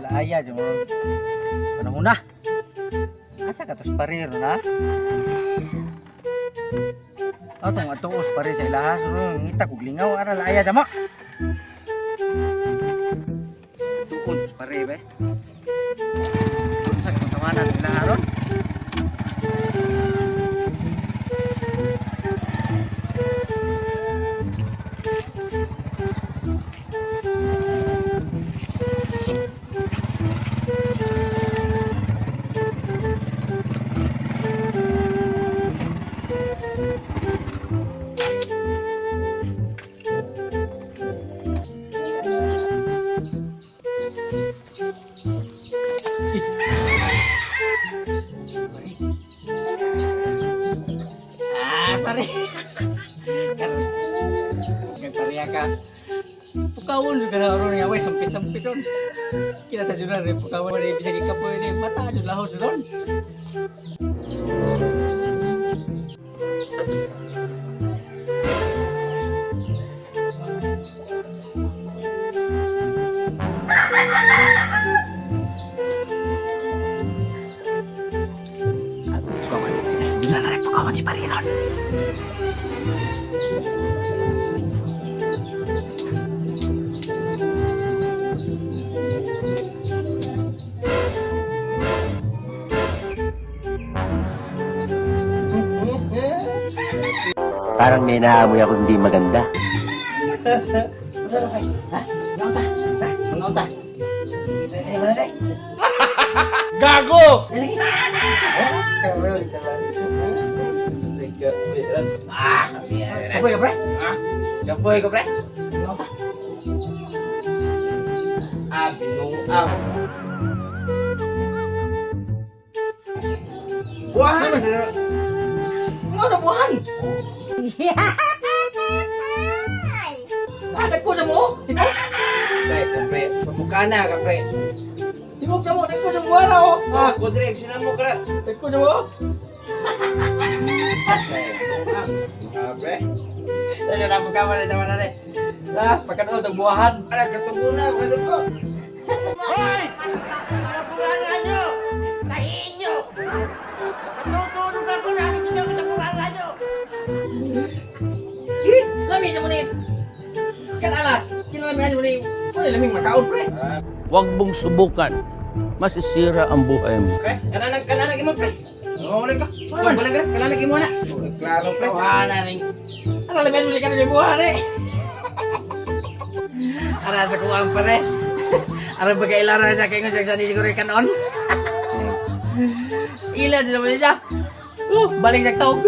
Laaya dyan mo. Panahon na. Asa ka tos pariro na? Atong atuos pare sa ilahas. Ngita kog lingaw. Ara laaya dyan mo. Tuon tos pare be. Tuon sa katawanan ng ilaharon. Pare. Kay pareha ka. Pukawon juga na ron nga way sampit-sampit ron. Kila sa juran rin pukawon rin bisa gikapoy rin mata jud lahos ron. Pukawon si Pariron. Parang may naamoy ako hindi maganda. Masarap kay. Ha? Naunta. Ha? Naunta. Eh, mana dek? Gago! Lagi. Apa ya, Bre? Gapoy ko, pre. Naunta. Binuang. Buahan! Ano na buhan? Ada ko sa mo? Pre, pre. Subuka na ka, pre. Tibok sa mo, dek ko sa buhan na oh. Kudrek, sinan mo ka. Dek ko sa mo. Pre. Saya udah buka mana teman ada. Lah, pakai untuk buahan. Ada ketemu na, betul ko. Hoy! Kapurangan nyo! Tahiin nyo! Matutulog ako namin sinyo sa kapurangan nyo! Ih, lami aja menit. Kan ala, kini lami aja menit. Kau lami makaon pre. Huwag mong subukan. Masisira ang buhay mo. Pre, kananak imo, pre. Oh, ka. Mana? Boleh ka? Kananak imo na. Klaro, pre. Mana nih? Ala lami aja menit kan ada buahan eh. Ara sa kuang pre. Ara bagailara sa kayo sa di siguro kan on. Ila di naman siya. Balik sa tawag.